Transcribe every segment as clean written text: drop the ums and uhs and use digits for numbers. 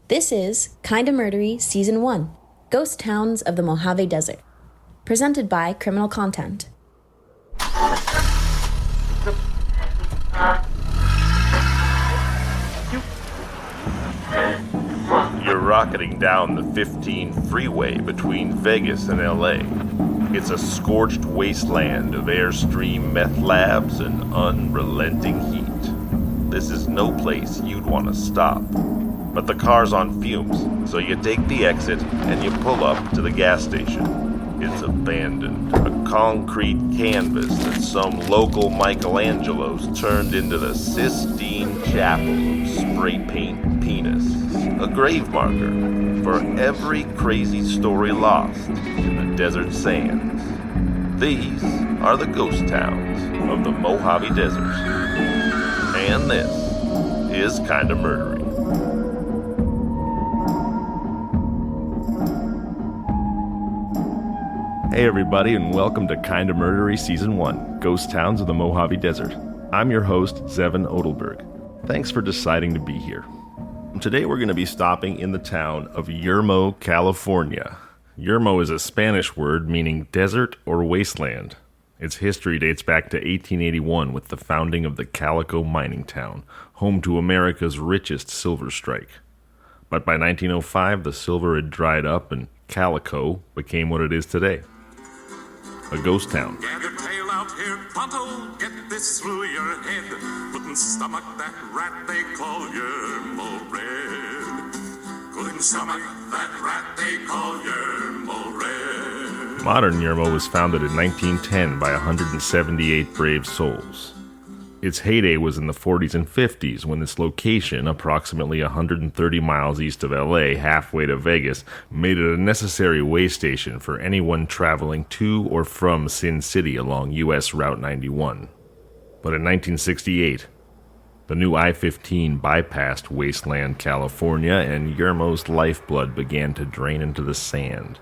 This is Kinda Murdery Season 1, Ghost Towns of the Mojave Desert, presented by Criminal Content. You're rocketing down the 15 freeway between Vegas and LA. It's a scorched wasteland of airstream meth labs and unrelenting heat. This is no place you'd want to stop. But the car's on fumes, so you take the exit and you pull up to the gas station. It's abandoned, a concrete canvas that some local Michelangelos turned into the Sistine Chapel of spray paint penis. A grave marker for every crazy story lost in the desert sands. These are the ghost towns of the Mojave Desert. And this is Kinda Murdery. Hey everybody, and welcome to Kinda Murdery Season 1, Ghost Towns of the Mojave Desert. I'm your host, Zevon Odelberg. Thanks for deciding to be here. Today we're going to be stopping in the town of Yermo, California. Yermo is a Spanish word meaning desert or wasteland. Its history dates back to 1881 with the founding of the Calico mining town, home to America's richest silver strike. But by 1905, the silver had dried up and Calico became what it is today. A ghost town. Gather tail out here, pronto, get this through your head. Couldn't stomach that rat they call Yermo Red. Couldn't stomach that rat they call Yermo Red. Modern Yermo was founded in 1910 by 178 brave souls. Its heyday was in the 40s and 50s when this location, approximately 130 miles east of LA, halfway to Vegas, made it a necessary way station for anyone traveling to or from Sin City along US Route 91. But in 1968, the new I-15 bypassed Wasteland, California, and Yermo's lifeblood began to drain into the sand.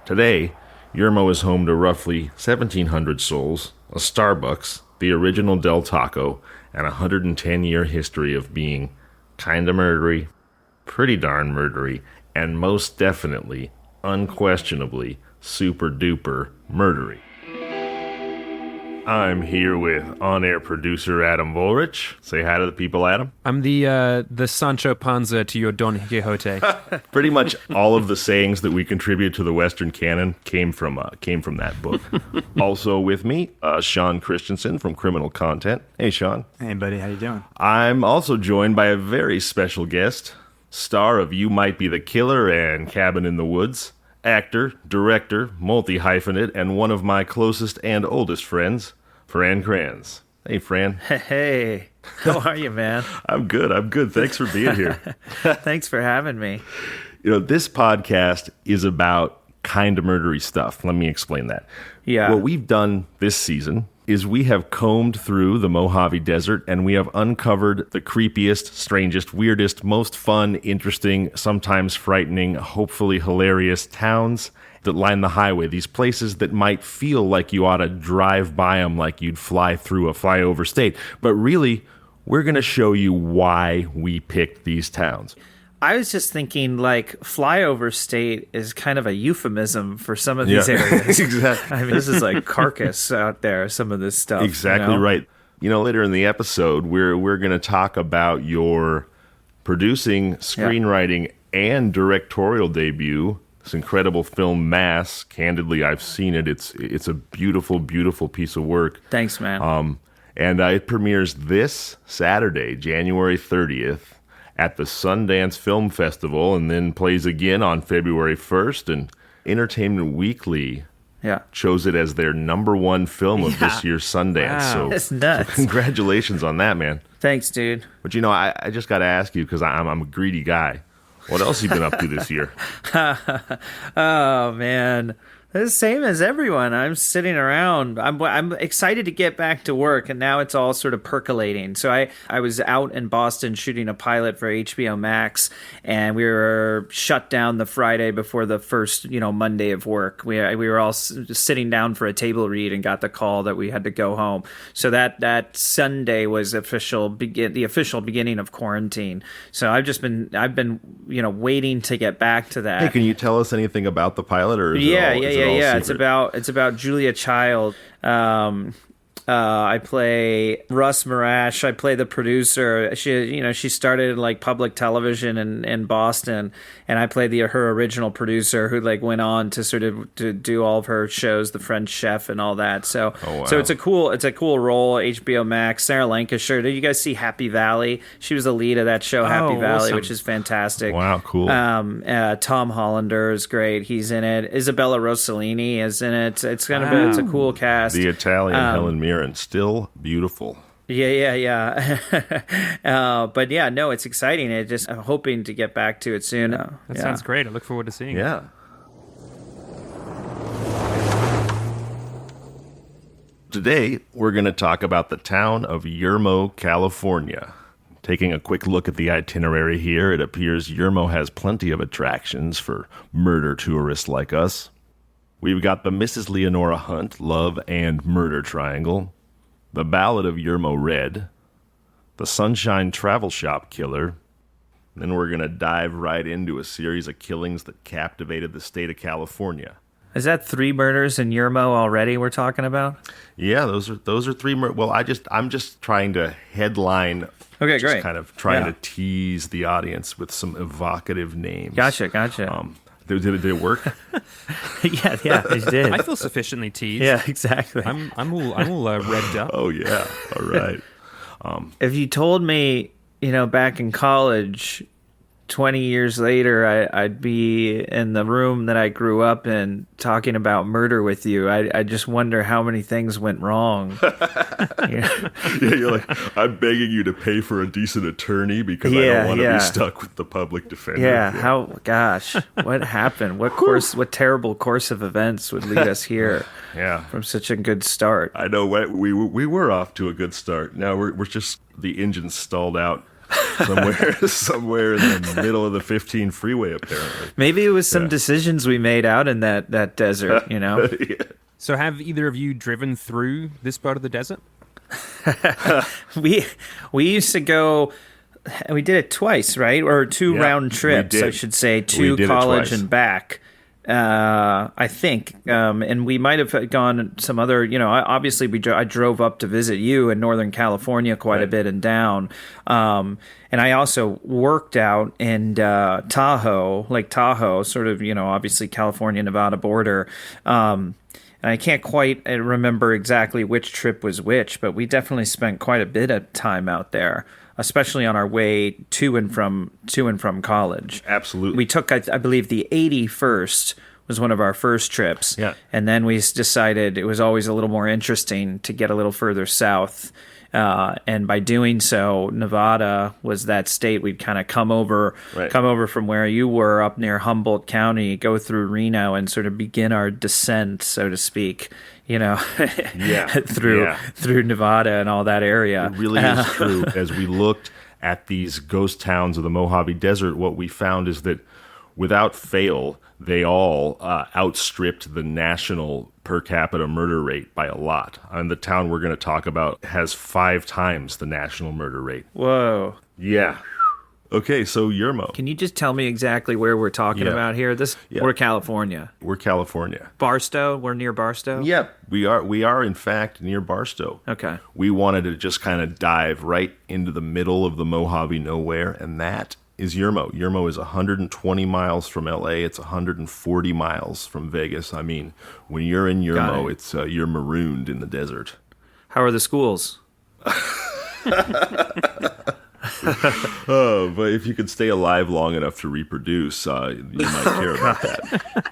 Today, Yermo is home to roughly 1,700 souls, a Starbucks, the original Del Taco, and a 110-year history of being kinda murdery, pretty darn murdery, and most definitely, unquestionably, super-duper murdery. I'm here with on-air producer Adam Volrich. Say hi to the people, Adam. I'm the Sancho Panza to your Don Quixote. Pretty much all of the sayings that we contribute to the Western canon came from that book. Also with me, Sean Christensen from Criminal Content. Hey, Sean. Hey, buddy. How you doing? I'm also joined by a very special guest, star of You Might Be the Killer and Cabin in the Woods, actor, director, multi-hyphenate, and one of my closest and oldest friends, Fran Kranz. Hey, Fran. Hey, how are you, man? I'm good. Thanks for being here. Thanks for having me. You know, this podcast is about kinda murdery stuff. Let me explain that. Yeah. What we've done this season is we have combed through the Mojave Desert and we have uncovered the creepiest, strangest, weirdest, most fun, interesting, sometimes frightening, hopefully hilarious towns that line the highway. These places that might feel like you ought to drive by them like you'd fly through a flyover state. But really, we're going to show you why we picked these towns. I was just thinking, like, flyover state is kind of a euphemism for some of these areas. Exactly. I mean, this is like carcass out there, some of this stuff. Exactly right. You know, later in the episode, we're going to talk about your producing, screenwriting, and directorial debut. This incredible film, Mass. Candidly, I've seen it. It's a beautiful, beautiful piece of work. Thanks, man. And it premieres this Saturday, January 30th, at the Sundance Film Festival, and then plays again on February 1st. And Entertainment Weekly chose it as their #1 film of this year's Sundance. Wow. So That's nuts. Congratulations on that, man. Thanks, dude. But you know, I just got to ask you, because I'm a greedy guy. What else have you been up to this year? Oh, man. The same as everyone. I'm sitting around. I'm excited to get back to work, and now it's all sort of percolating. So I was out in Boston shooting a pilot for HBO Max, and we were shut down the Friday before the first Monday of work. We were all sitting down for a table read and got the call that we had to go home. So that Sunday was the official beginning of quarantine. So I've been waiting to get back to that. Hey, can you tell us anything about the pilot, or is it all secret? It's about Julia Child. I play Russ Marash. I play the producer. She started like public television in Boston, and I play her original producer who like went on to sort of to do all of her shows, The French Chef and all that. So, So it's a cool role. HBO Max. Sarah Lancashire. Did you guys see Happy Valley? She was the lead of that show, Happy Valley, awesome. which is fantastic. Wow, cool. Tom Hollander is great. He's in it. Isabella Rossellini is in it. It's a cool cast. The Italian Helen Mirren, still beautiful. Yeah. But yeah, no, it's exciting. I'm hoping to get back to it soon. That sounds great. I look forward to seeing it. Yeah. Today, we're going to talk about the town of Yermo, California. Taking a quick look at the itinerary here, it appears Yermo has plenty of attractions for murder tourists like us. We've got the Mrs. Leonora Hunt Love and Murder Triangle, the Ballad of Yermo Red, the Sunshine Travel Shop Killer. Then we're going to dive right into a series of killings that captivated the state of California. Is that 3 murders in Yermo already we're talking about? Yeah, those are 3 well, I'm just trying to headline. Okay, just great. Kind of trying to tease the audience with some evocative names. Gotcha. Did it work? yeah, it did. I feel sufficiently teased. Yeah, exactly. I'm all revved up. Oh yeah. All right. If you told me, back in college, 20 years later, I'd be in the room that I grew up in talking about murder with you, I just wonder how many things went wrong. Yeah, you're like, I'm begging you to pay for a decent attorney because I don't want to be stuck with the public defender. Yeah, what happened? What terrible course of events would lead us here? Yeah, from such a good start. I know we were off to a good start. Now we're just the engine stalled out somewhere in the middle of the 15 freeway, apparently. Maybe it was some decisions we made out in that desert, Yeah. So have either of you driven through this part of the desert? We used to go. We did it twice, right? Or 2 round trips, I should say, to college and back. I think, and we might have gone some other. Obviously, I drove up to visit you in Northern California quite a bit and down. And I also worked out in Tahoe, Lake Tahoe, sort of, obviously California-Nevada border. And I can't quite remember exactly which trip was which, but we definitely spent quite a bit of time out there, especially on our way to and from college. Absolutely. We took, I believe, the 81st was one of our first trips. Yeah. And then we decided it was always a little more interesting to get a little further south. And by doing so, Nevada was that state we'd kind of come over from where you were up near Humboldt County, go through Reno, and sort of begin our descent, so to speak. Through Nevada and all that area. It really is true. As we looked at these ghost towns of the Mojave Desert, what we found is that without fail, they all outstripped the national per capita murder rate by a lot. And the town we're going to talk about has 5 times the national murder rate. Whoa. Yeah. Okay, so Yermo. Can you just tell me exactly where we're talking about here? We're California. We're California. Barstow? We're near Barstow? Yep. We are in fact near Barstow. Okay. We wanted to just kind of dive right into the middle of the Mojave nowhere, and that is Yermo. Yermo is 120 miles from LA. It's 140 miles from Vegas. I mean, when you're in Yermo, it's you're marooned in the desert. How are the schools? But if you could stay alive long enough to reproduce, you might care about that.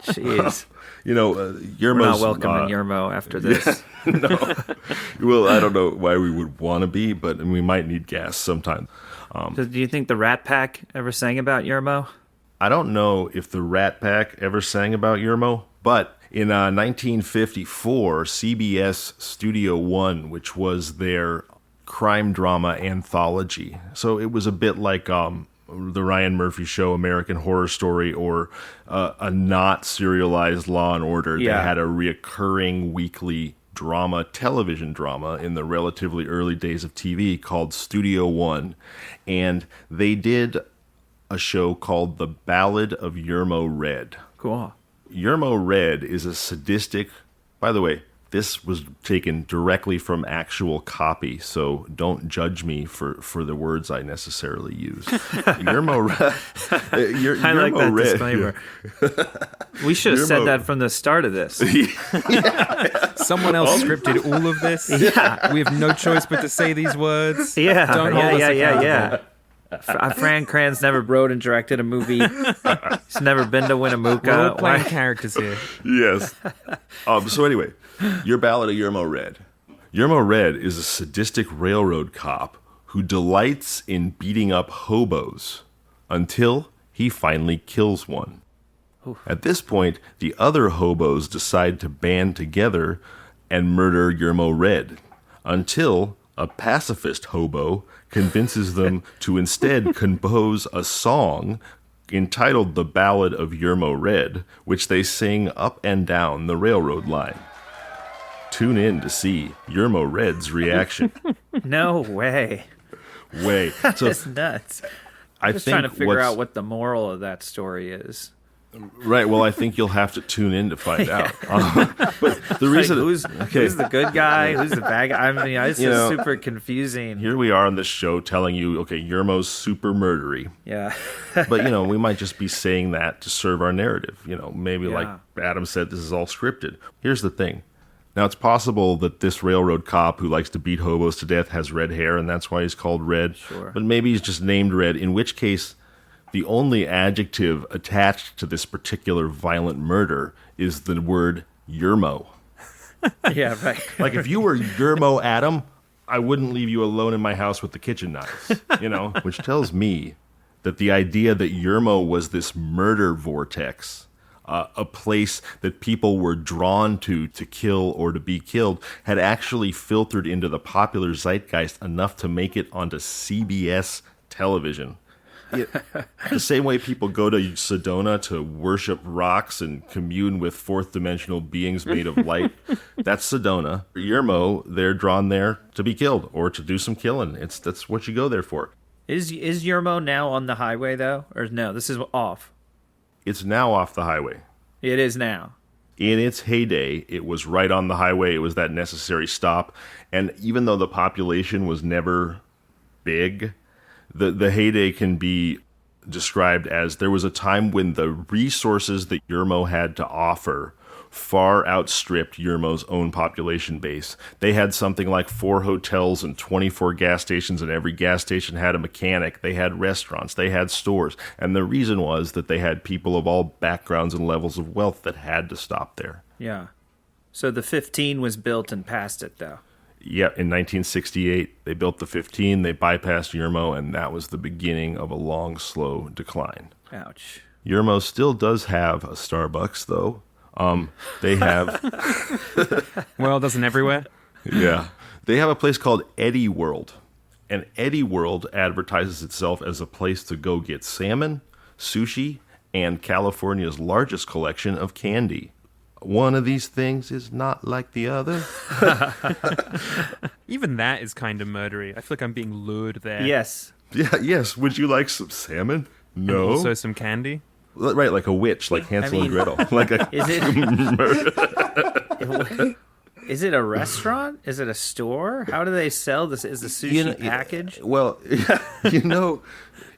Jeez. Yermo's We're not welcome in Yermo after this. No. Well, I don't know why we would want to be, but we might need gas sometime. Do you think the Rat Pack ever sang about Yermo? I don't know if the Rat Pack ever sang about Yermo, but In 1954, CBS Studio One, which was their crime drama anthology. So it was a bit like the Ryan Murphy Show, American Horror Story, or a not serialized Law and Order. Yeah. They had a reoccurring weekly television drama in the relatively early days of TV called Studio One. And they did a show called The Ballad of Yermo Red. Cool. Yermo Red is a sadistic, by the way, this was taken directly from actual copy, so don't judge me for the words I necessarily use. Yermo Red. I like that Red, disclaimer. We should have said that from the start of this. Someone else scripted all of this. Yeah. We have no choice but to say these words. Yeah. Don't hold us accountable. Fran Kranz never wrote and directed a movie. He's never been to Winnemucca. We're all playing characters here. Yes. So anyway, your Ballad of Yermo Red. Yermo Red is a sadistic railroad cop who delights in beating up hobos until he finally kills one. Oof. At this point, the other hobos decide to band together and murder Yermo Red until a pacifist hobo convinces them to instead compose a song entitled The Ballad of Yermo Red, which they sing up and down the railroad line. Tune in to see Yermo Red's reaction. No way. So, That's nuts. I'm just trying to figure out what the moral of that story is. Right, well, I think you'll have to tune in to find out. But the reason... who's the good guy? Who's the bad guy? I mean, it's just super confusing. Here we are on this show telling you, okay, Yermo's super murdery. Yeah. But, we might just be saying that to serve our narrative. Maybe like Adam said, this is all scripted. Here's the thing. Now, it's possible that this railroad cop who likes to beat hobos to death has red hair, and that's why he's called Red. Sure. But maybe he's just named Red, in which case the only adjective attached to this particular violent murder is the word Yermo. Yeah, right. Like, if you were Yermo Adam, I wouldn't leave you alone in my house with the kitchen knives, which tells me that the idea that Yermo was this murder vortex, a place that people were drawn to kill or to be killed, had actually filtered into the popular zeitgeist enough to make it onto CBS television. The same way people go to Sedona to worship rocks and commune with fourth dimensional beings made of light, that's Sedona. Yermo, they're drawn there to be killed or to do some killing. That's what you go there for. Is Yermo now on the highway though, or no? This is off. It's now off the highway. It is now. In its heyday, it was right on the highway. It was that necessary stop. And even though the population was never big, the heyday can be described as there was a time when the resources that Yermo had to offer far outstripped Yermo's own population base. They had something like 4 hotels and 24 gas stations, and every gas station had a mechanic. They had restaurants. They had stores. And the reason was that they had people of all backgrounds and levels of wealth that had to stop there. Yeah. So the 15 was built and passed it, though. Yeah, in 1968, they built the 15, they bypassed Yermo, and that was the beginning of a long, slow decline. Ouch. Yermo still does have a Starbucks, though. They have... Well, doesn't everywhere? Yeah. They have a place called Eddie World. And Eddie World advertises itself as a place to go get salmon, sushi, and California's largest collection of candy. One of these things is not like the other. Even that is kind of murdery. I feel like I'm being lured there. Yes. Yeah, yes. Would you like some salmon? No. And also some candy? Right, like a witch, like Hansel and Gretel. Like a Is it a restaurant? Is it a store? How do they sell this? Is the sushi package? Well,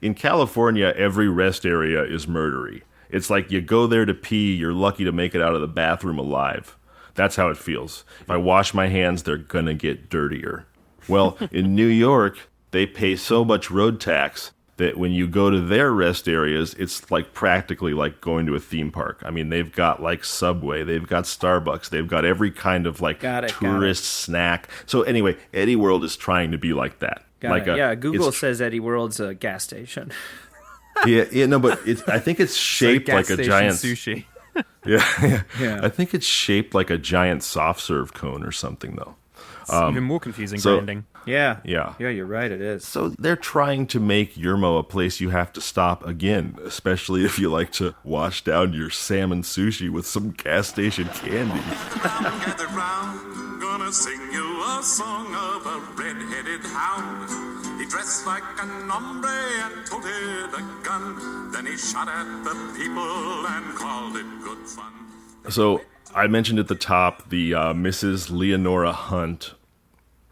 in California, every rest area is murdery. It's like you go there to pee, you're lucky to make it out of the bathroom alive. That's how it feels. If I wash my hands, they're gonna get dirtier. Well, in New York, they pay so much road tax that when you go to their rest areas, it's like practically like going to a theme park. I mean, they've got like Subway, they've got Starbucks, they've got every kind of like tourist snack. So anyway, Eddie World is trying to be like that. Google says Eddie World's a gas station. Yeah, no, but I think it's shaped like a giant sushi. Yeah. Yeah. I think it's shaped like a giant soft serve cone or something, though. Even more confusing branding. Yeah. Yeah. Yeah, you're right, it is. So they're trying to make Yermo a place you have to stop again, especially if you like to wash down your salmon sushi with some gas station candy. Gather round, gonna sing you a song of a red-headed hound. He dressed like an hombre and toted a gun. Then he shot at the people and called it good fun. So I mentioned at the top the Mrs. Leonora Hunt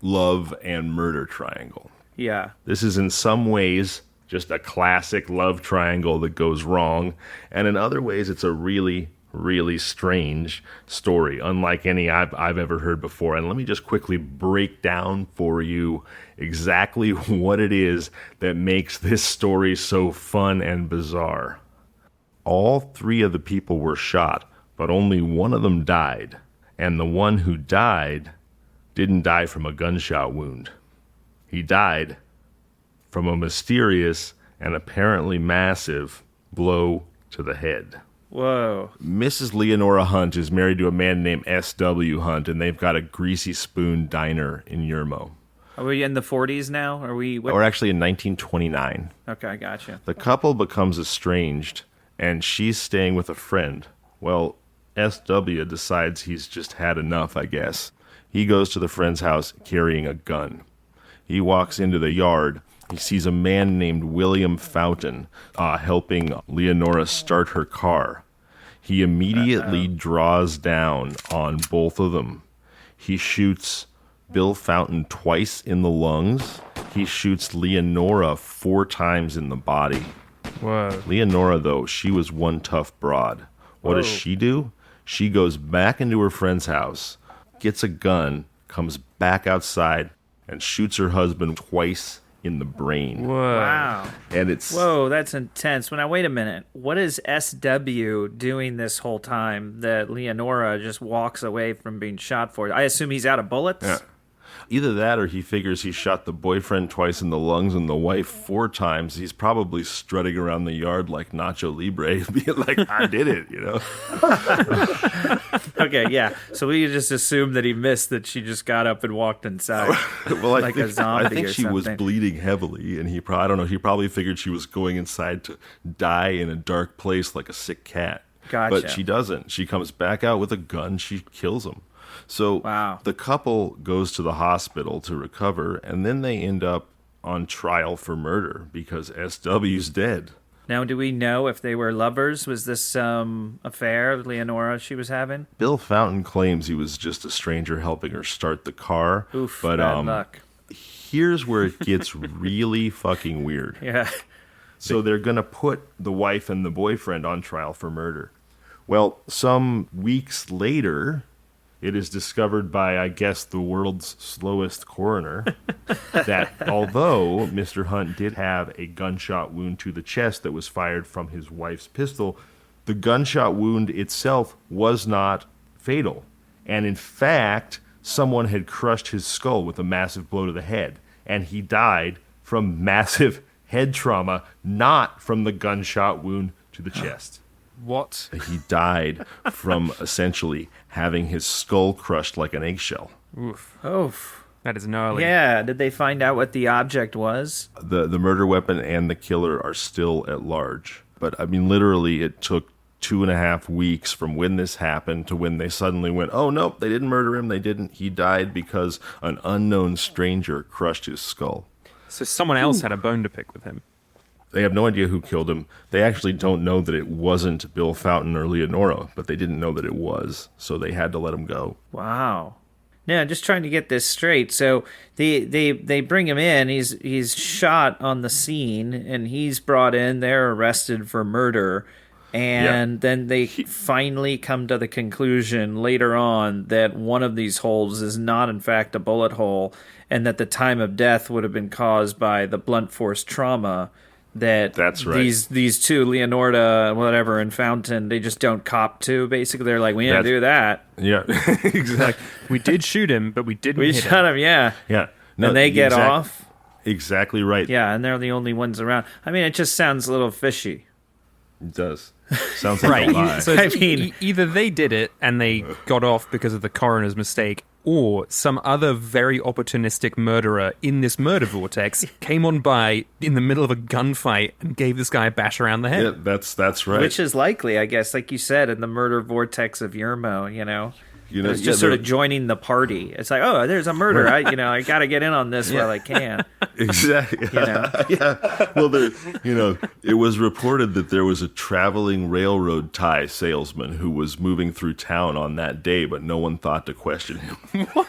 Love and Murder Triangle. Yeah. This is in some ways just a classic love triangle that goes wrong, and in other ways it's a really, really strange story, unlike any I've ever heard before. And let me just quickly break down for you exactly what it is that makes this story so fun and bizarre. All three of the people were shot, but only one of them died, and the one who died didn't die from a gunshot wound. He died from a mysterious and apparently massive blow to the head. Whoa. Mrs. Leonora Hunt is married to a man named S.W. Hunt, and they've got a Greasy Spoon diner in Yermo. Are we in the 40s now? Are we? Or actually in 1929. Okay, gotcha. The couple becomes estranged, and she's staying with a friend. Well, S.W. decides he's just had enough, I guess. He goes to the friend's house carrying a gun. He walks into the yard. He sees a man named William Fountain helping Leonora start her car. He immediately draws down on both of them. He shoots Bill Fountain twice in the lungs. He shoots Leonora 4 times in the body. Whoa. Leonora, though, she was one tough broad. What does she do? She goes back into her friend's house, gets a gun, comes back outside, and shoots her husband twice in the brain. Whoa. Wow. And it's... Whoa, that's intense. Now, wait a minute. What is SW doing this whole time that Leonora just walks away from being shot for? I assume he's out of bullets? Yeah. Either that or he figures he shot the boyfriend twice in the lungs and the wife 4 times. He's probably strutting around the yard like Nacho Libre, being like, I did it, you know? Okay, yeah. So we just assumed that he missed, that she just got up and walked inside. Well, like a zombie I think or she was something. bleeding heavily, and he probably figured she was going inside to die in a dark place like a sick cat. Gotcha. But she doesn't. She comes back out with a gun. She kills him. So Wow. the couple goes to the hospital to recover, and then they end up on trial for murder because SW's dead. Now, do we know if they were lovers? Was this some affair Leonora she was having? Bill Fountain claims he was just a stranger helping her start the car. Oof, but bad luck. here's where it gets really fucking weird. Yeah. So they're going to put the wife and the boyfriend on trial for murder. Well, some weeks later, it is discovered by, I guess, the world's slowest coroner that although Mr. Hunt did have a gunshot wound to the chest that was fired from his wife's pistol, the gunshot wound itself was not fatal. And in fact, someone had crushed his skull with a massive blow to the head, and he died from massive head trauma, not from the gunshot wound to the chest. What? He died from essentially having his skull crushed like an eggshell. Oof. Oof. That is gnarly. Yeah, did they find out what the object was? The murder weapon and the killer are still at large. But, I mean, literally it took 2.5 weeks from when this happened to when they suddenly went, oh, no, they didn't murder him. They didn't. He died because an unknown stranger crushed his skull. So someone else had a bone to pick with him. They have no idea who killed him. They actually don't know that it wasn't Bill Fountain or Leonora, but they didn't know that it was, so they had to let him go. Wow. Yeah, just trying to get this straight. So they bring him in. He's shot on the scene, and he's brought in. They're arrested for murder. And then they finally come to the conclusion later on that one of these holes is not, in fact, a bullet hole, and that the time of death would have been caused by the blunt force trauma that That's right. these two, Leonora, whatever, and Fountain, they just don't cop to. Basically, they're like, we didn't do that. Yeah, exactly. We did shoot him, but we didn't We hit shot him. him, yeah. Yeah. No, And they get off. Exactly right. Yeah, and they're the only ones around. I mean, it just sounds a little fishy. It does. Sounds like Right. a lie. So either they did it and they got off because of the coroner's mistake, or some other very opportunistic murderer in this murder vortex came on by in the middle of a gunfight and gave this guy a bash around the head. Yeah, that's right. Which is likely, I guess, like you said, in the murder vortex of Yermo, It's just yeah, sort of joining the party. It's like, oh, there's a murder. I got to get in on this while I can. Exactly. Yeah. Well, it was reported that there was a traveling railroad tie salesman who was moving through town on that day, but no one thought to question him. What?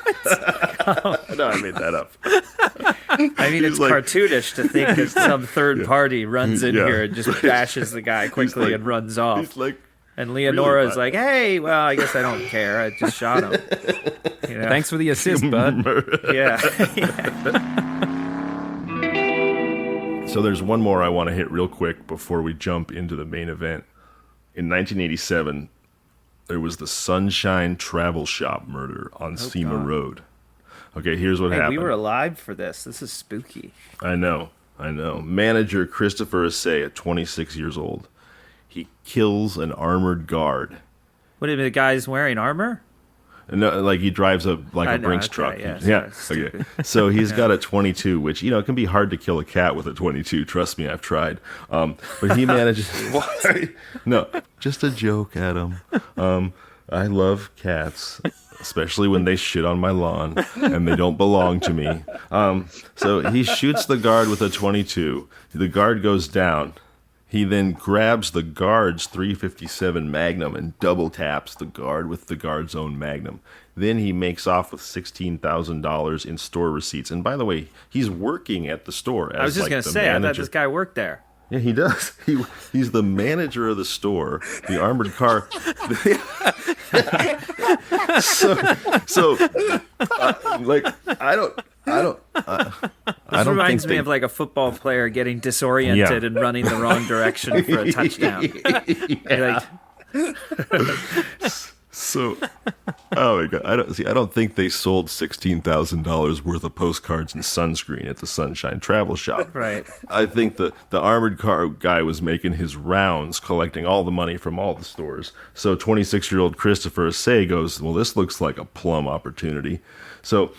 No, I made that up. I mean, it's cartoonish to think that some third party runs in here and just bashes the guy quickly and runs off. He's like, and Leonora is like, hey, well, I guess I don't care. I just shot him. Thanks for the assist, bud. Yeah. So there's one more I want to hit real quick before we jump into the main event. In 1987, there was the Sunshine Travel Shop murder on Sema Road. Okay, here's what happened. We were alive for this. This is spooky. I know. Manager Christopher Assay, at 26 years old, he kills an armored guard. What, the guy's wearing armor? No, like he drives a Brinks truck. Yeah. Okay. So he's got a 22, which it can be hard to kill a cat with a 22. Trust me, I've tried. But he manages. What? No, just a joke, Adam. I love cats, especially when they shit on my lawn and they don't belong to me. So he shoots the guard with a 22. The guard goes down. He then grabs the guard's .357 Magnum and double taps the guard with the guard's own Magnum. Then he makes off with $16,000 in store receipts. And by the way, he's working at the store as I was just going to say, manager. I thought this guy worked there. Yeah, he does. He's the manager of the store. The armored car. This reminds me of like a football player getting disoriented and running the wrong direction for a touchdown. So, oh my God! I don't think they sold $16,000 worth of postcards and sunscreen at the Sunshine Travel Shop. Right. I think the armored car guy was making his rounds, collecting all the money from all the stores. So 26-year-old Christopher Assay goes, well, this looks like a plum opportunity. So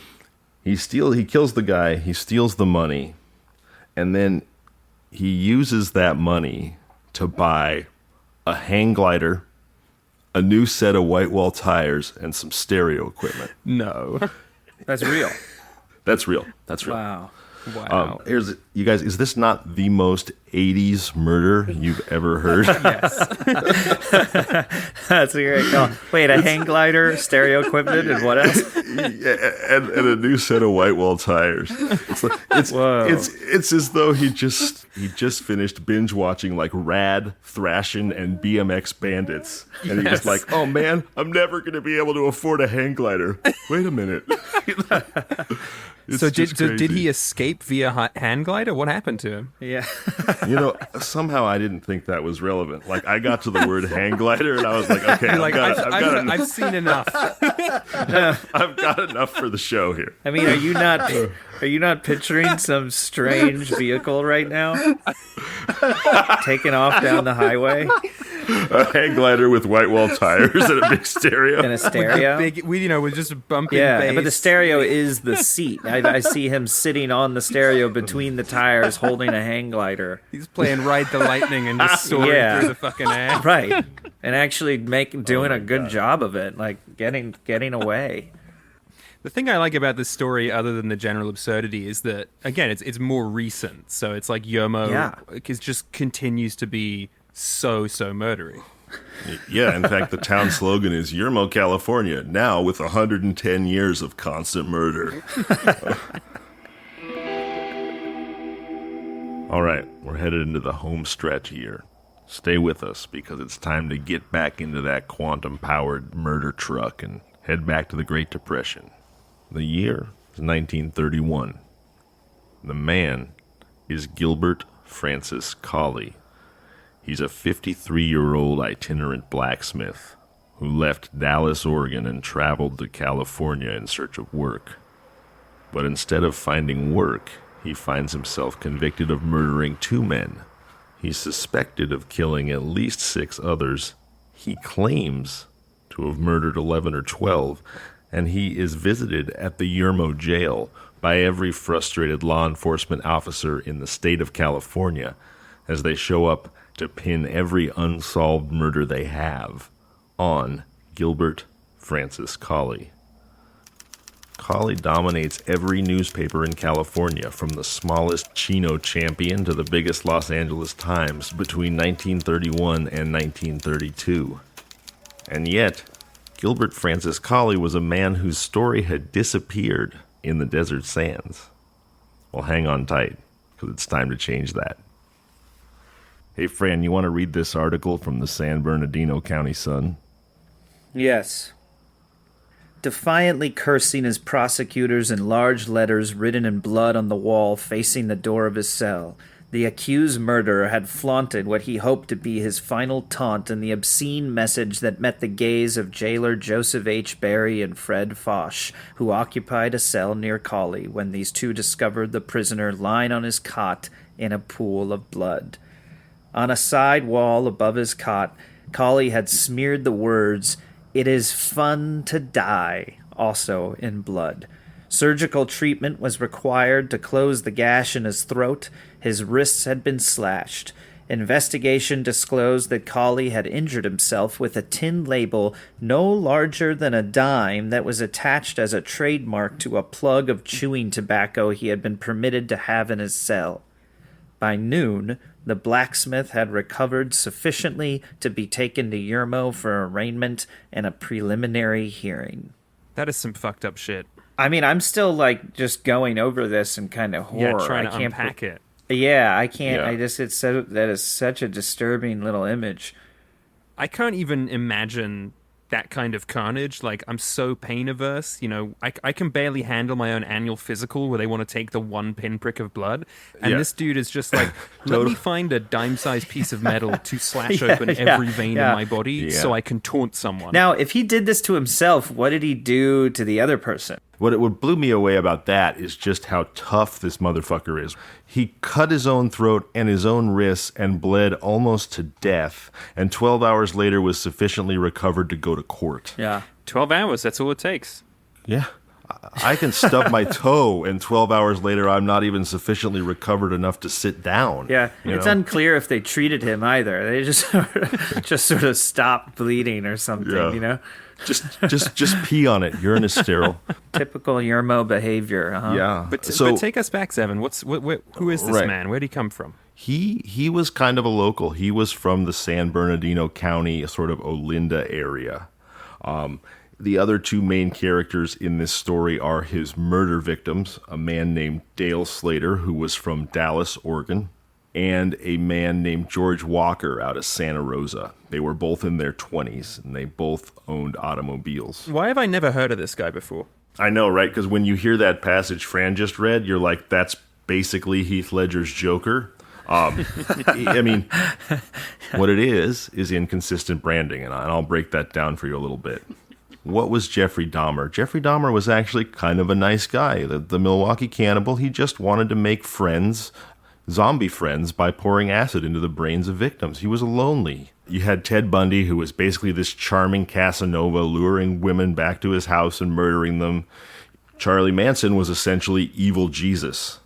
he kills the guy, he steals the money, and then he uses that money to buy a hang glider, a new set of white wall tires, and some stereo equipment. No. That's real. That's real. Wow. You guys, is this not the most 80s murder you've ever heard? Yes. That's a great call. Wait, a hang glider, stereo equipment, and what else? And a new set of white wall tires. It's as though he just finished binge watching like Rad, Thrashin', and BMX Bandits. And he was like, oh man, I'm never going to be able to afford a hang glider. Wait a minute. So did he escape via hand glider? What happened to him? Yeah. Somehow I didn't think that was relevant. Like I got to the word hang glider and I was like, okay, I've seen enough. I've got enough for the show here. I mean, are you not picturing some strange vehicle right now? Taking off down the highway? A hang glider with white wall tires and a big stereo. And a stereo? With just a bumping bass. But the stereo is the seat. I see him sitting on the stereo between the tires holding a hang glider. He's playing Ride the Lightning and just soaring through the fucking air. Right. And actually doing a good job of it, like getting away. The thing I like about this story, other than the general absurdity, is that, again, it's more recent. So it's like Yermo just continues to be so murdery. Yeah, in fact, the town slogan is Yermo, California, now with 110 years of constant murder. All right, we're headed into the home stretch here. Stay with us because it's time to get back into that quantum-powered murder truck and head back to the Great Depression. The year is 1931. The man is Gilbert Francis Colley. He's a 53-year-old itinerant blacksmith who left Dallas, Oregon, and traveled to California in search of work. But instead of finding work, he finds himself convicted of murdering two men He's suspected of killing at least 6 others. He claims to have murdered 11 or 12, and he is visited at the Yermo jail by every frustrated law enforcement officer in the state of California as they show up to pin every unsolved murder they have on Gilbert Francis Cawley. Cawley dominates every newspaper in California, from the smallest Chino Champion to the biggest Los Angeles Times between 1931 and 1932. And yet, Gilbert Francis Cawley was a man whose story had disappeared in the desert sands. Well, hang on tight, because it's time to change that. Hey, Fran, you want to read this article from the San Bernardino County Sun? Yes. Defiantly cursing his prosecutors in large letters written in blood on the wall facing the door of his cell, the accused murderer had flaunted what he hoped to be his final taunt in the obscene message that met the gaze of jailer Joseph H. Berry and Fred Foch, who occupied a cell near Cawley when these two discovered the prisoner lying on his cot in a pool of blood. On a side wall above his cot, Cawley had smeared the words, "It is fun to die," also in blood. Surgical treatment was required to close the gash in his throat. His wrists had been slashed. Investigation disclosed that Cawley had injured himself with a tin label no larger than a dime that was attached as a trademark to a plug of chewing tobacco he had been permitted to have in his cell. By noon, the blacksmith had recovered sufficiently to be taken to Yermo for arraignment and a preliminary hearing. That is some fucked up shit. I mean, I'm still, just going over this and kind of horror. Yeah, trying to unpack it. Yeah, I can't. Yeah. That is such a disturbing little image. I can't even imagine that kind of carnage. I'm so pain averse. I can barely handle my own annual physical where they want to take the one pinprick of blood. And this dude is just let me find a dime-sized piece of metal to slash open every vein in my body so I can taunt someone. Now, if he did this to himself, what did he do to the other person? What blew me away about that is just how tough this motherfucker is. He cut his own throat and his own wrists and bled almost to death, and 12 hours later was sufficiently recovered to go to court. Yeah. 12 hours, that's all it takes. Yeah. I can stub my toe, and 12 hours later I'm not even sufficiently recovered enough to sit down. Yeah, it's unclear if they treated him either. They just sort of stopped bleeding or something, Just pee on it. Urine is sterile. Typical Yermo behavior, huh? Yeah. But take us back, Zevon. Who is this man? Where'd he come from? He was kind of a local. He was from the San Bernardino County, sort of Olinda area. The other two main characters in this story are his murder victims, a man named Dale Slater, who was from Dallas, Oregon, and a man named George Walker out of Santa Rosa. They were both in their 20s, and they both owned automobiles. Why have I never heard of this guy before? I know, right? Because when you hear that passage Fran just read, you're like, that's basically Heath Ledger's Joker. I mean, what it is inconsistent branding, and I'll break that down for you a little bit. What was Jeffrey Dahmer? Jeffrey Dahmer was actually kind of a nice guy. The Milwaukee cannibal, he just wanted to make friends, zombie friends, by pouring acid into the brains of victims. He was lonely. You had Ted Bundy, who was basically this charming Casanova, luring women back to his house and murdering them. Charlie Manson was essentially evil Jesus.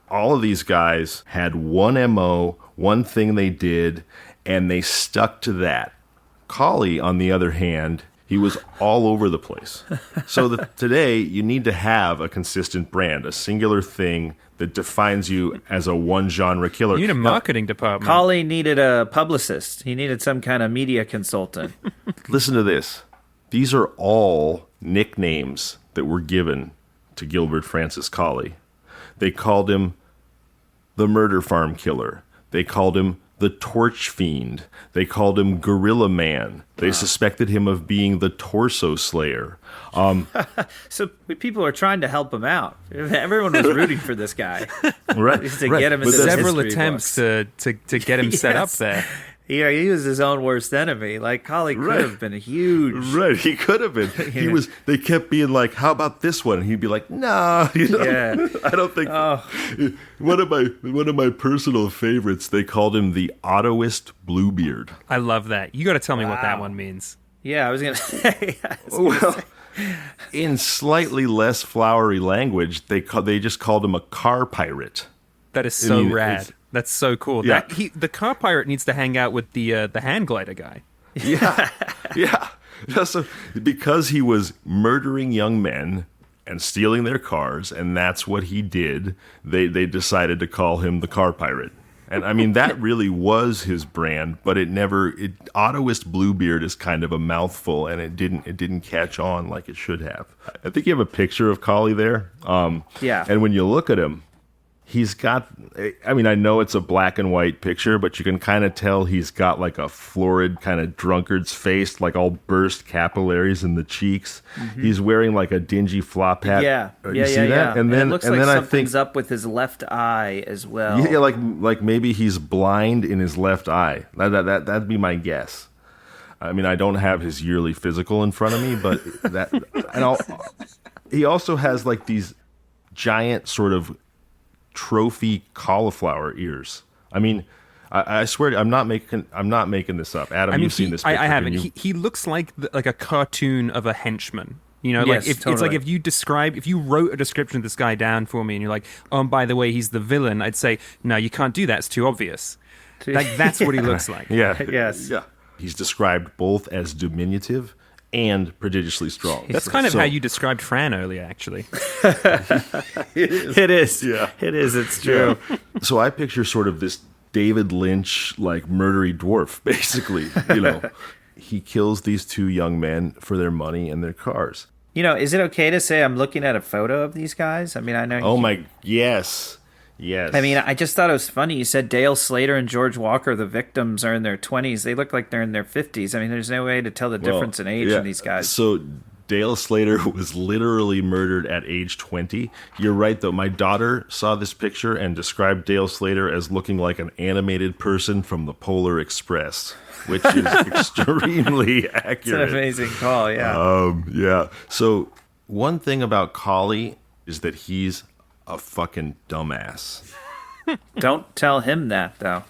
All of these guys had one MO, one thing they did, and they stuck to that. Cawley, on the other hand, he was all over the place. So today, you need to have a consistent brand, a singular thing that defines you as a one-genre killer. You need a marketing department. Cawley needed a publicist. He needed some kind of media consultant. Listen to this. These are all nicknames that were given to Gilbert Francis Cawley. They called him the Murder Farm Killer. They called him the Torch Fiend. They called him Gorilla Man. They suspected him of being the Torso Slayer. So people are trying to help him out. Everyone was rooting for this guy. Right. To get him into several attempts to get him set up there. Yeah, he was his own worst enemy. Like, Collie could have been huge. Right, he could have been. He was. They kept being like, "How about this one?" And he'd be like, "Nah, I don't think." Oh. One of my personal favorites. They called him the Autoist Bluebeard. I love that. You got to tell me what that one means. Yeah, I was gonna say. In slightly less flowery language, they just called him a car pirate. That is so rad. That's so cool. Yeah. The car pirate needs to hang out with the hand glider guy. Yeah, yeah. So, because he was murdering young men and stealing their cars, and that's what he did, they decided to call him the car pirate. And I mean, that really was his brand, but Autoist Bluebeard is kind of a mouthful, and it didn't catch on like it should have. I think you have a picture of Collie there. Yeah. And when you look at him, he's got, I mean, I know it's a black and white picture, but you can kind of tell he's got like a florid kind of drunkard's face, like all burst capillaries in the cheeks. Mm-hmm. He's wearing like a dingy flop hat. Yeah. You see that? And then it looks like something's up with his left eye as well. Yeah, like maybe he's blind in his left eye. That'd be my guess. I mean, I don't have his yearly physical in front of me, but he also has like these giant sort of trophy cauliflower ears. I mean, I swear I'm not making this up. Adam, you've seen this picture. I haven't. He looks like a cartoon of a henchman. You know, yes, like totally. It's like if you wrote a description of this guy down for me and you're like, oh, and by the way, he's the villain, I'd say, no, you can't do that. It's too obvious. Like, that's what he looks like. Yeah. Yes. Yeah. He's described both as diminutive and prodigiously strong. That's kind of how you described Fran earlier, actually. It is. Yeah. It is. It's true. Yeah. So I picture sort of this David Lynch, like, murdery dwarf, basically. You know, he kills these two young men for their money and their cars. You know, is it okay to say I'm looking at a photo of these guys? I mean, I know. Yes. Yes. I mean, I just thought it was funny. You said Dale Slater and George Walker, the victims, are in their 20s. They look like they're in their 50s. I mean, there's no way to tell the difference in age in these guys. So Dale Slater was literally murdered at age 20. You're right, though. My daughter saw this picture and described Dale Slater as looking like an animated person from the Polar Express, which is extremely accurate. It's an amazing call, yeah. Yeah. So one thing about Collie is that he's a fucking dumbass. Don't tell him that, though.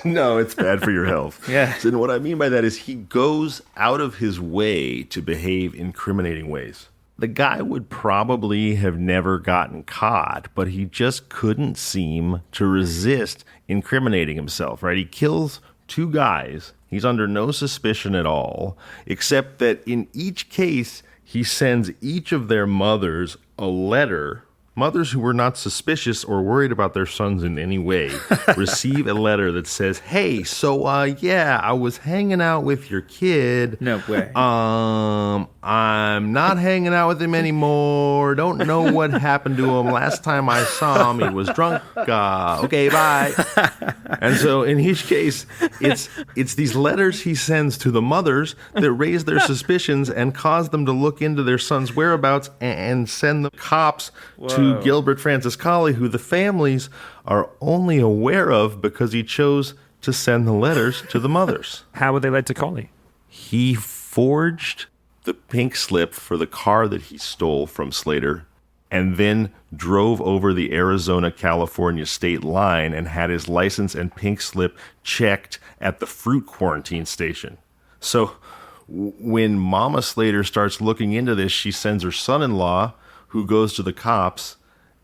No, it's bad for your health. Yeah. And what I mean by that is he goes out of his way to behave incriminating ways. The guy would probably have never gotten caught, but he just couldn't seem to resist incriminating himself, right? He kills two guys. He's under no suspicion at all, except that in each case, he sends each of their mothers a letter. Mothers who were not suspicious or worried about their sons in any way receive a letter that says, hey, so, I was hanging out with your kid. No way. I'm not hanging out with him anymore. Don't know what happened to him. Last time I saw him, he was drunk. Okay, bye. And so in each case, it's these letters he sends to the mothers that raise their suspicions and cause them to look into their son's whereabouts and send the cops to Gilbert Francis Collie, who the families are only aware of because he chose to send the letters to the mothers. How were they led to Collie? He forged the pink slip for the car that he stole from Slater and then drove over the Arizona-California state line and had his license and pink slip checked at the fruit quarantine station. So when Mama Slater starts looking into this, she sends her son-in-law, who goes to the cops,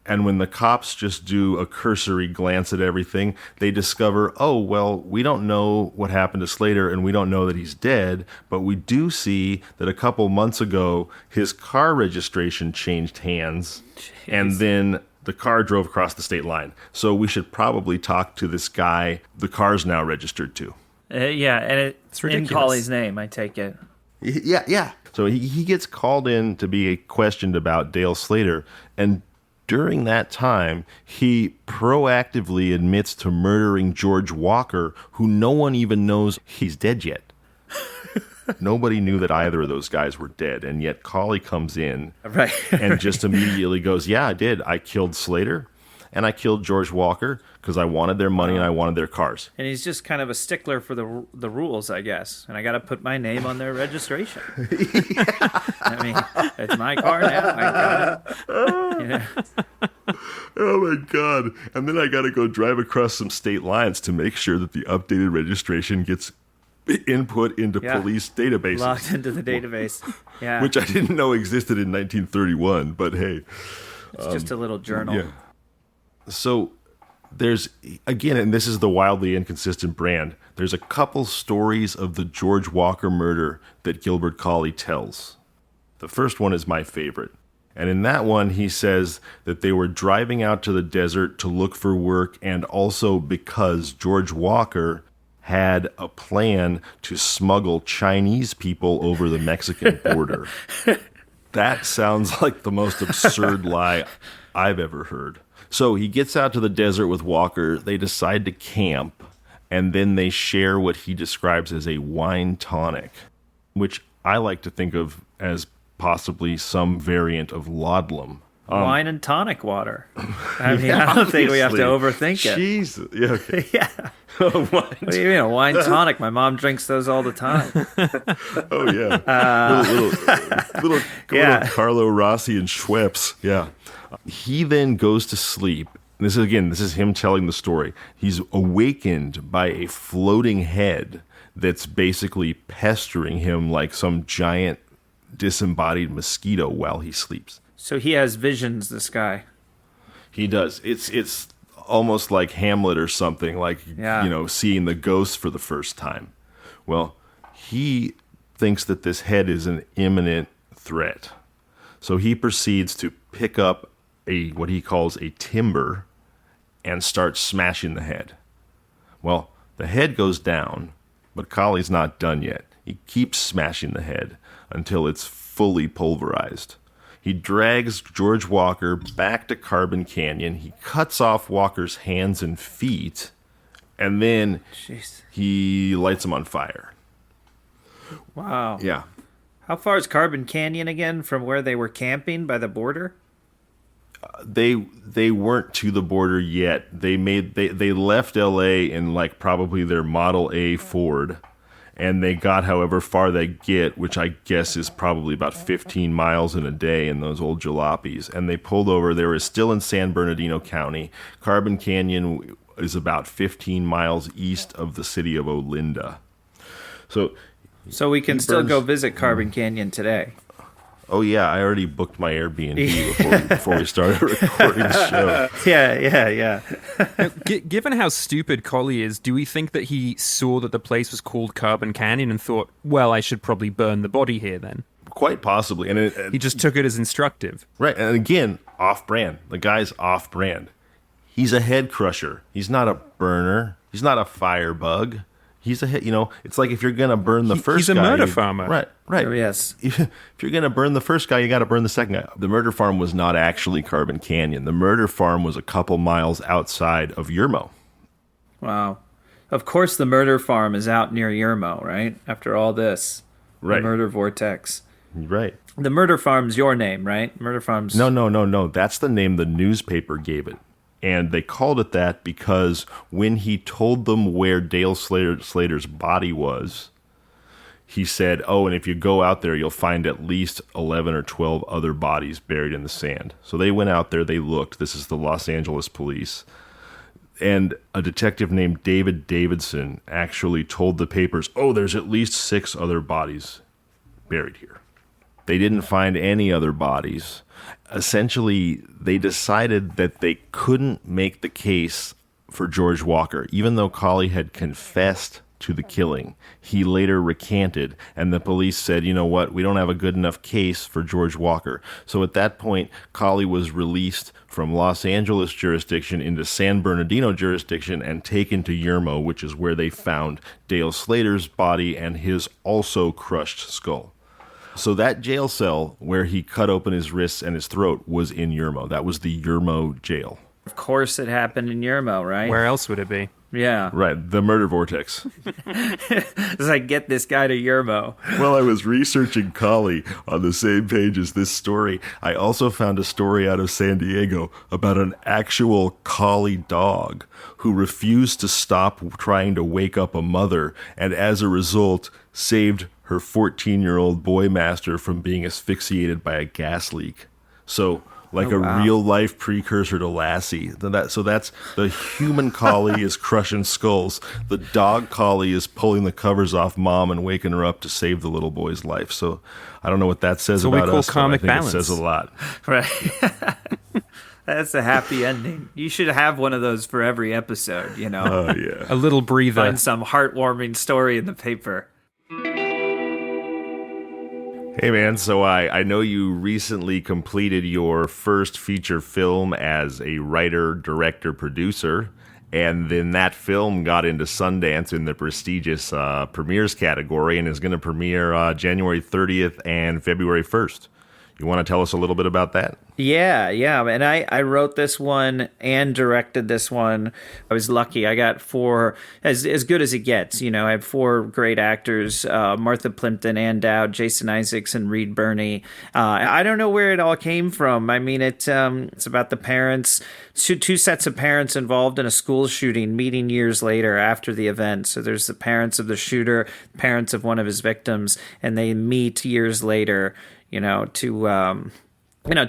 and when the cops just do a cursory glance at everything, they discover, oh, well, we don't know what happened to Slater, and we don't know that he's dead, but we do see that a couple months ago, his car registration changed hands, and then the car drove across the state line. So we should probably talk to this guy the car's now registered to. Yeah, and it's in Collie's name, I take it. Yeah. So he gets called in to be questioned about Dale Slater, and during that time, he proactively admits to murdering George Walker, who no one even knows he's dead yet. Nobody knew that either of those guys were dead, and yet Collie comes in right. and just immediately goes, yeah, I did. I killed Slater, and I killed George Walker because I wanted their money and I wanted their cars. And he's just kind of a stickler for the rules, I guess. And I got to put my name on their registration. I mean, it's my car now. I got it. Yeah. Oh my God. And then I got to go drive across some state lines to make sure that the updated registration gets input into police databases. Logged into the database. Yeah. Which I didn't know existed in 1931, but hey. It's just a little journal. Yeah. So there's, again, and this is the wildly inconsistent brand, there's a couple stories of the George Walker murder that Gilbert Colley tells. The first one is my favorite. And in that one, he says that they were driving out to the desert to look for work, and also because George Walker had a plan to smuggle Chinese people over the Mexican border. That sounds like the most absurd lie I've ever heard. So he gets out to the desert with Walker. They decide to camp, and then they share what he describes as a wine tonic, which I like to think of as possibly some variant of laudlum. Wine and tonic water. I mean, I don't think we have to overthink it. Jesus. Yeah. Okay. Yeah. What do you mean, a wine tonic? My mom drinks those all the time. Oh, yeah. Little Carlo Rossi and Schweppes. Yeah. He then goes to sleep. This is him telling the story. He's awakened by a floating head that's basically pestering him like some giant disembodied mosquito while he sleeps. So he has visions, this guy. He does. It's almost like Hamlet or something, like, seeing the ghost for the first time. Well, he thinks that this head is an imminent threat. So he proceeds to pick up what he calls a timber and start smashing the head. Well, the head goes down, but Colley's not done yet. He keeps smashing the head until it's fully pulverized. He drags George Walker back to Carbon Canyon. He cuts off Walker's hands and feet, and then he lights him on fire. Wow. Yeah. How far is Carbon Canyon again from where they were camping by the border? They weren't to the border yet. They left L.A. in like probably their Model A Ford. And they got however far they get, which I guess is probably about 15 miles in a day in those old jalopies. And they pulled over. They were still in San Bernardino County. Carbon Canyon is about 15 miles east of the city of Olinda. So we can still go visit Carbon Canyon today. Oh, yeah. I already booked my Airbnb before we started recording the show. Yeah. Given how stupid Colley is, do we think that he saw that the place was called Carbon Canyon and thought, well, I should probably burn the body here then? Quite possibly. And he just took it as instructive. Right. And again, off-brand. The guy's off-brand. He's a head crusher. He's not a burner. He's not a firebug. He's it's like if you're going to burn the first guy. He's a murder farmer. Right. Oh, yes. If you're going to burn the first guy, you got to burn the second guy. The murder farm was not actually Carbon Canyon. The murder farm was a couple miles outside of Yermo. Wow. Of course the murder farm is out near Yermo, right? After all this. Right. The murder vortex. Right. The murder farm's your name, right? Murder farm's... No. That's the name the newspaper gave it. And they called it that because when he told them where Dale Slater's body was, he said, and if you go out there, you'll find at least 11 or 12 other bodies buried in the sand. So they went out there, they looked. This is the Los Angeles police. And a detective named David Davidson actually told the papers, there's at least 6 other bodies buried here. They didn't find any other bodies. Essentially, they decided that they couldn't make the case for George Walker. Even though Colley had confessed to the killing, he later recanted, and the police said, you know what, we don't have a good enough case for George Walker. So at that point, Colley was released from Los Angeles jurisdiction into San Bernardino jurisdiction and taken to Yermo, which is where they found Dale Slater's body and his also crushed skull. So that jail cell where he cut open his wrists and his throat was in Yermo. That was the Yermo jail. Of course it happened in Yermo, right? Where else would it be? Yeah. Right, the murder vortex. As I get this guy to Yermo. Well, I was researching collie on the same page as this story. I also found a story out of San Diego about an actual collie dog who refused to stop trying to wake up a mother, and as a result, saved her 14-year-old boy master from being asphyxiated by a gas leak. So, like real-life precursor to Lassie. So that's the human collie is crushing skulls. The dog collie is pulling the covers off mom and waking her up to save the little boy's life. So I don't know what that says about us. Comic but I think balance. It says a lot. Right. That's a happy ending. You should have one of those for every episode, you know? Oh, yeah. A little breather. Find some heartwarming story in the paper. Hey man, so I know you recently completed your first feature film as a writer, director, producer, and then that film got into Sundance in the prestigious premieres category and is going to premiere January 30th and February 1st. You want to tell us a little bit about that? Yeah. And I wrote this one and directed this one. I was lucky. I got 4, as good as it gets. You know, I had 4 great actors, Martha Plimpton, Ann Dowd, Jason Isaacs, and Reed Birney. I don't know where it all came from. I mean, it's about the parents, two sets of parents involved in a school shooting meeting years later after the event. So there's the parents of the shooter, parents of one of his victims, and they meet years later, you know, to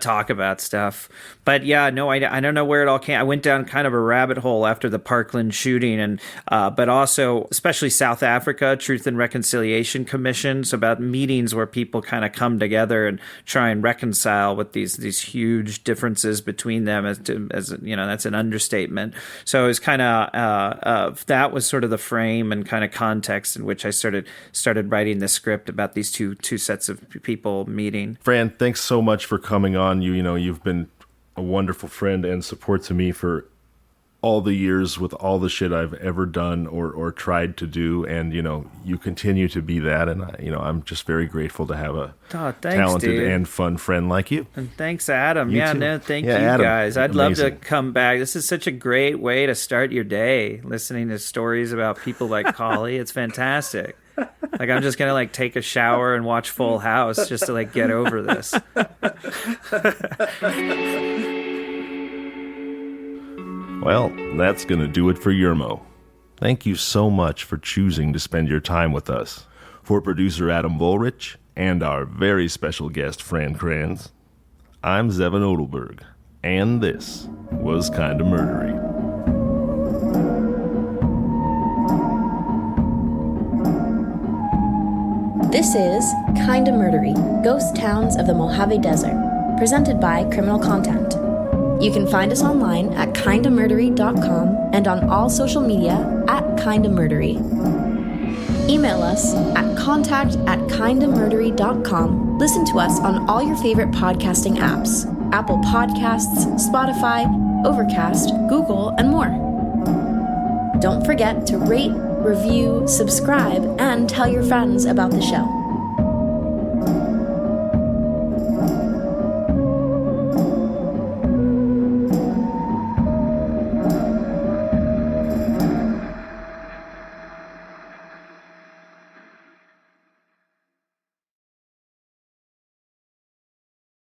talk about stuff. But yeah, no, I don't know where it all came. I went down kind of a rabbit hole after the Parkland shooting, and but also especially South Africa, Truth and Reconciliation Commissions, about meetings where people kind of come together and try and reconcile with these huge differences between them. As you know, that's an understatement. So it was kind of that was sort of the frame and kind of context in which I started writing the script about these two sets of people meeting. Fran, thanks so much for coming on. You know, you've been a wonderful friend and support to me for all the years with all the shit I've ever done or tried to do, and you know, you continue to be that, and I'm just very grateful to have a talented and fun friend like you. And thanks, Adam. Thank you Adam, guys. I'd love to amazing. come back. This is such a great way to start your day, listening to stories about people like Collie. It's fantastic. Like, I'm just gonna take a shower and watch Full House just to get over this. Well, that's gonna do it for Yermo. Thank you so much for choosing to spend your time with us. For producer Adam Bullrich and our very special guest Fran Kranz, I'm Zevon Odelberg, and this was Kinda Murdery. This is Kinda Murdery, Ghost Towns of the Mojave Desert, presented by Criminal Content. You can find us online at kindamurdery.com and on all social media at Kinda Murdery. Email us at contact@kindamurdery.com. Listen to us on all your favorite podcasting apps: Apple Podcasts, Spotify, Overcast, Google, and more. Don't forget to rate, review, subscribe, and tell your friends about the show.